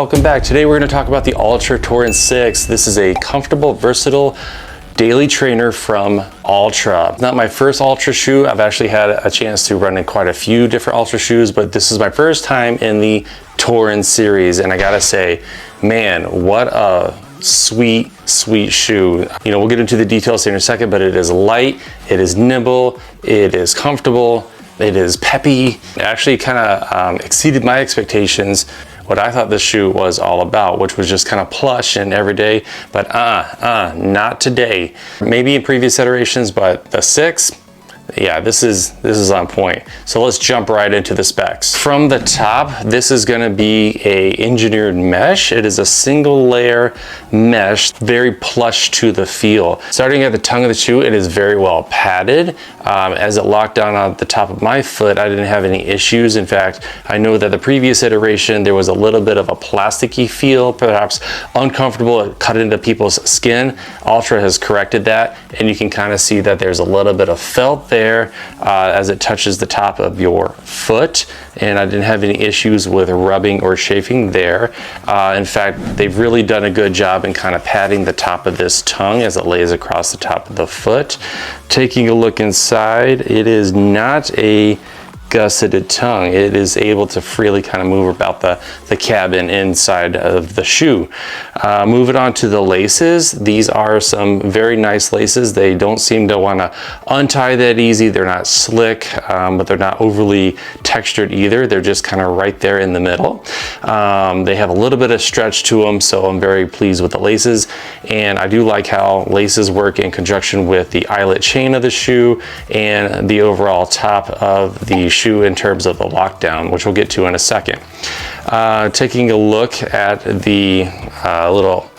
welcome back. Today we're going to talk about the Altra Torin 6. This is a comfortable, versatile daily trainer from Altra. Not my first Altra shoe. I've actually had a chance to run in quite a few different Altra shoes, but this is my first time in the Torin series, and I gotta say, man, what a sweet shoe. You know, we'll get into the details here in a second, but it is light, it is nimble, it is comfortable, it is peppy. It actually kind of exceeded my expectations, what I thought this shoe was all about, which was just kind of plush and everyday, but not today. Maybe in previous iterations, but the 6, yeah, this is on point. So let's jump right into the specs. From the top, this is going to be a engineered mesh. It is a single layer mesh, very plush to the feel. Starting at the tongue of the shoe, it is very well padded. As it locked down on the top of my foot, I didn't have any issues. In fact, I know that the previous iteration, there was a little bit of a plasticky feel, perhaps uncomfortable. It cut into people's skin. Altra has corrected that, and you can kind of see that there's a little bit of felt there as it touches the top of your foot, and I didn't have any issues with rubbing or chafing there. In fact, they've really done a good job in kind of padding the top of this tongue as it lays across the top of the foot. Taking a look inside, it is not a gusseted tongue. It is able to freely kind of move about the cabin inside of the shoe. Moving on to the laces. These are some very nice laces. They don't seem to want to untie that easy. They're not slick, but they're not overly textured either. They're just kind of right there in the middle. They have a little bit of stretch to them, so I'm very pleased with the laces. And I do like how laces work in conjunction with the eyelet chain of the shoe and the overall top of the shoe in terms of the lockdown, which we'll get to in a second. Taking a look at the little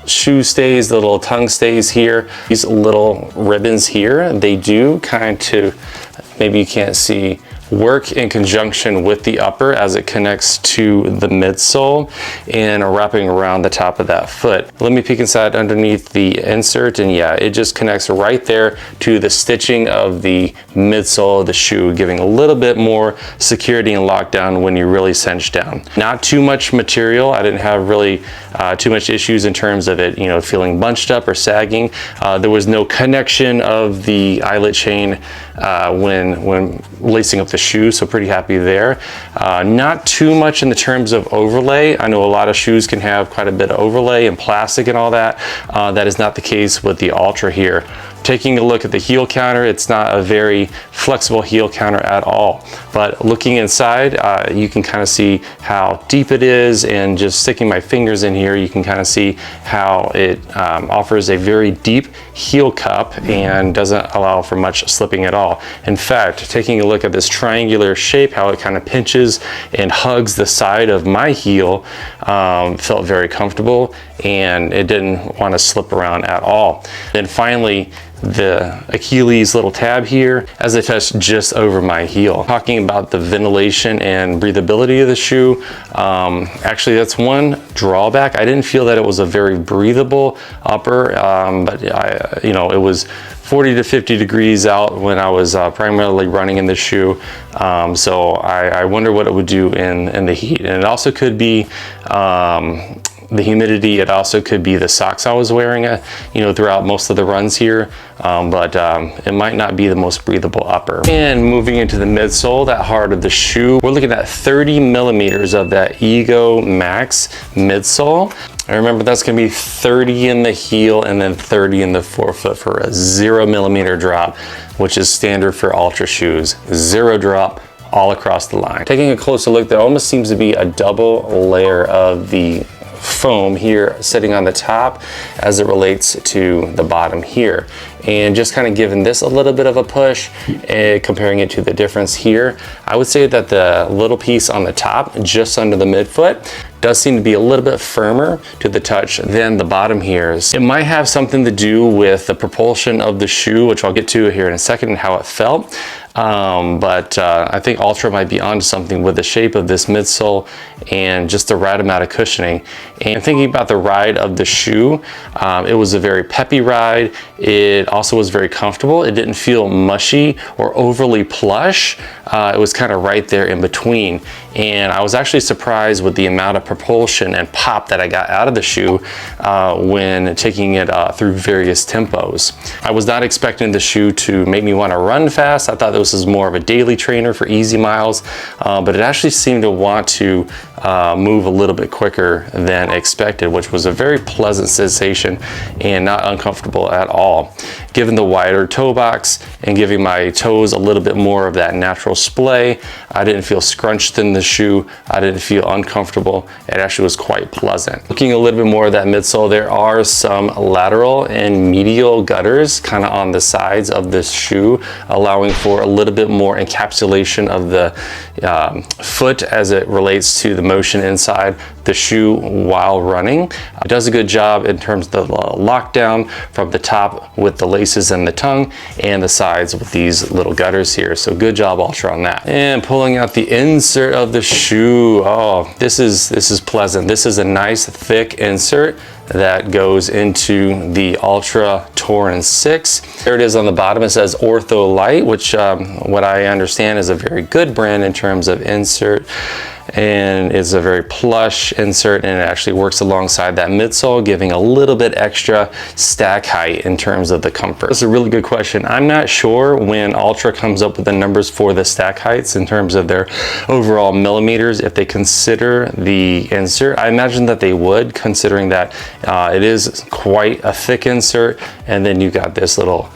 shoe stays, the little tongue stays here, these little ribbons here, they do kind of, maybe you can't see, work in conjunction with the upper as it connects to the midsole and wrapping around the top of that foot. Let me peek inside underneath the insert, and yeah, it just connects right there to the stitching of the midsole of the shoe, giving a little bit more security and lockdown when you really cinch down. Not too much material. I didn't have really too much issues in terms of it, you know, feeling bunched up or sagging. There was no connection of the eyelet chain when lacing up the shoe, so pretty happy there. Not too much in the terms of overlay. I know a lot of shoes can have quite a bit of overlay and plastic and all that. That is not the case with the Altra here. Taking a look at the heel counter, it's not a very flexible heel counter at all. But looking inside, you can kind of see how deep it is, and just sticking my fingers in here, you can kind of see how it offers a very deep heel cup and doesn't allow for much slipping at all. In fact, taking a look at this triangular shape, how it kind of pinches and hugs the side of my heel, felt very comfortable, and it didn't want to slip around at all. Then finally, the Achilles little tab here as it touched just over my heel. Talking about the ventilation and breathability of the shoe, actually that's one drawback. I didn't feel that it was a very breathable upper, but you know, it was 40 to 50 degrees out when I was primarily running in the shoe. So I wonder what it would do in the heat. And it also could be the humidity. It also could be the socks I was wearing, you know, throughout most of the runs here. But it might not be the most breathable upper. And moving into the midsole, that heart of the shoe, we're looking at 30 millimeters of that Ego Max midsole. I remember that's going to be 30 in the heel and then 30 in the forefoot for a 0 millimeter drop, which is standard for Altra shoes. 0 drop all across the line. Taking a closer look, there almost seems to be a double layer of the foam here sitting on the top as it relates to the bottom here, and just kind of giving this a little bit of a push and comparing it to the difference here. I would say that the little piece on the top just under the midfoot does seem to be a little bit firmer to the touch than the bottom here. It might have something to do with the propulsion of the shoe, which I'll get to here in a second, and how it felt. But I think Altra might be onto something with the shape of this midsole and just the right amount of cushioning. And thinking about the ride of the shoe, it was a very peppy ride. It also was very comfortable. It didn't feel mushy or overly plush. It was kind of right there in between. And I was actually surprised with the amount of propulsion and pop that I got out of the shoe when taking it through various tempos. I was not expecting the shoe to make me want to run fast. I thought this was more of a daily trainer for easy miles, but it actually seemed to want to move a little bit quicker than expected, which was a very pleasant sensation and not uncomfortable at all. Given the wider toe box and giving my toes a little bit more of that natural splay, I didn't feel scrunched in the shoe. I didn't feel uncomfortable. It actually was quite pleasant. Looking a little bit more at that midsole, there are some lateral and medial gutters kind of on the sides of this shoe, allowing for a little bit more encapsulation of the foot as it relates to the motion inside the shoe while running. It does a good job in terms of the lockdown from the top with the laces and the tongue, and the sides with these little gutters here. So good job, Altra, on that. And pulling out the insert of the shoe. Oh, this is pleasant. This is a nice thick insert that goes into the Altra Torin 6. There it is on the bottom. It says Ortho Light, which what I understand is a very good brand in terms of insert, and it's a very plush insert, and it actually works alongside that midsole, giving a little bit extra stack height in terms of the comfort. That's a really good question. I'm not sure when Altra comes up with the numbers for the stack heights in terms of their overall millimeters, if they consider the insert. I imagine that they would, considering that it is quite a thick insert, and then you got this little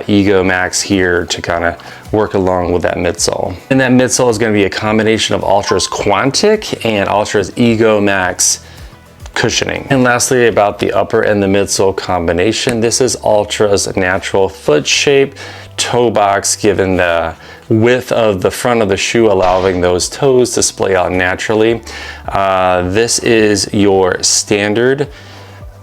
Ego Max here to kind of work along with that midsole. And that midsole is going to be a combination of Altra's Quantic and Altra's Ego Max cushioning. And lastly, about the upper and the midsole combination, this is Altra's natural foot shape toe box, given the width of the front of the shoe, allowing those toes to splay out naturally. This is your standard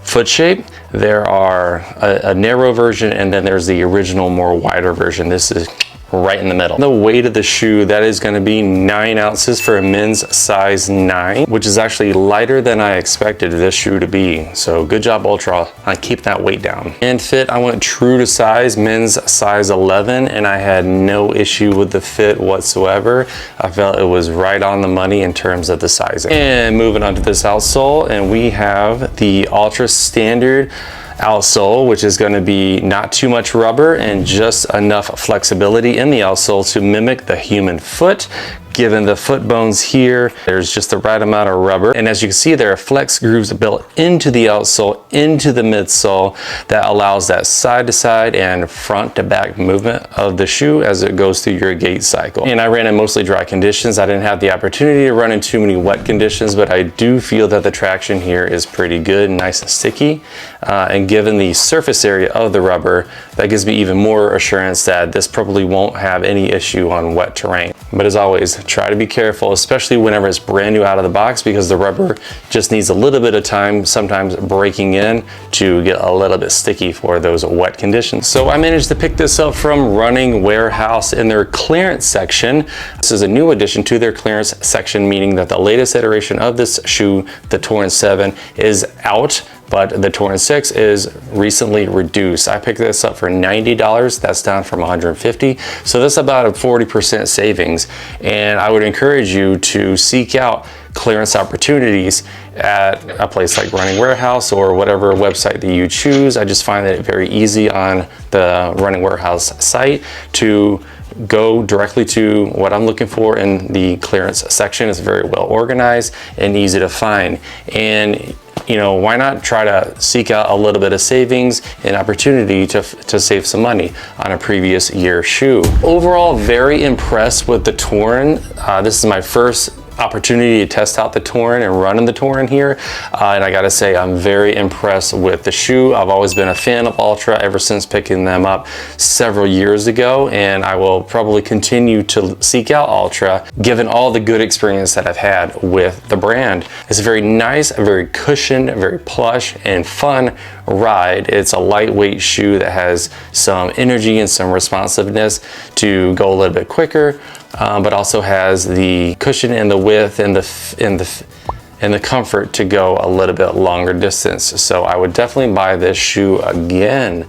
foot shape. There are a narrow version, and then there's the original, more wider version. This is right in the middle. The weight of the shoe, that is going to be 9 ounces for a men's size 9, which is actually lighter than I expected this shoe to be. So good job, Altra, on keeping that weight down. And fit, I went true to size, men's size 11, and I had no issue with the fit whatsoever. I felt it was right on the money in terms of the sizing. And moving on to this outsole, and we have the Altra Standard outsole, which is going to be not too much rubber and just enough flexibility in the outsole to mimic the human foot. Given the foot bones here, there's just the right amount of rubber. And as you can see, there are flex grooves built into the outsole, into the midsole, that allows that side to side and front to back movement of the shoe as it goes through your gait cycle. And I ran in mostly dry conditions. I didn't have the opportunity to run in too many wet conditions, but I do feel that the traction here is pretty good and nice and sticky. And given the surface area of the rubber, that gives me even more assurance that this probably won't have any issue on wet terrain. But as always, try to be careful, especially whenever it's brand new out of the box, because the rubber just needs a little bit of time, sometimes breaking in, to get a little bit sticky for those wet conditions. So I managed to pick this up from Running Warehouse in their clearance section. This is a new addition to their clearance section, meaning that the latest iteration of this shoe, the Torin 7, is out, but the Torin 6 is recently reduced. I picked this up for $90. That's down from $150. So that's about a 40% savings. And I would encourage you to seek out clearance opportunities at a place like Running Warehouse or whatever website that you choose. I just find it very easy on the Running Warehouse site to go directly to what I'm looking for in the clearance section. It's very well organized and easy to find. And you know, why not try to seek out a little bit of savings and opportunity to save some money on a previous year shoe. Overall, very impressed with the Torin. This is my first opportunity to test out the Torin and run in the Torin here, and I gotta say I'm very impressed with the shoe. I've always been a fan of Altra ever since picking them up several years ago, and I will probably continue to seek out Altra given all the good experience that I've had with the brand. It's very nice, very cushioned, very plush and fun ride. It's a lightweight shoe that has some energy and some responsiveness to go a little bit quicker, but also has the cushion and the width and the comfort to go a little bit longer distance. So I would definitely buy this shoe again.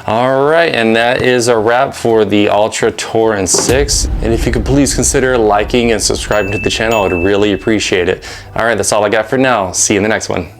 All right, and that is a wrap for the Altra Torin 6. And if you could please consider liking and subscribing to the channel, I'd really appreciate it. All right, that's all I got for now. See you in the next one.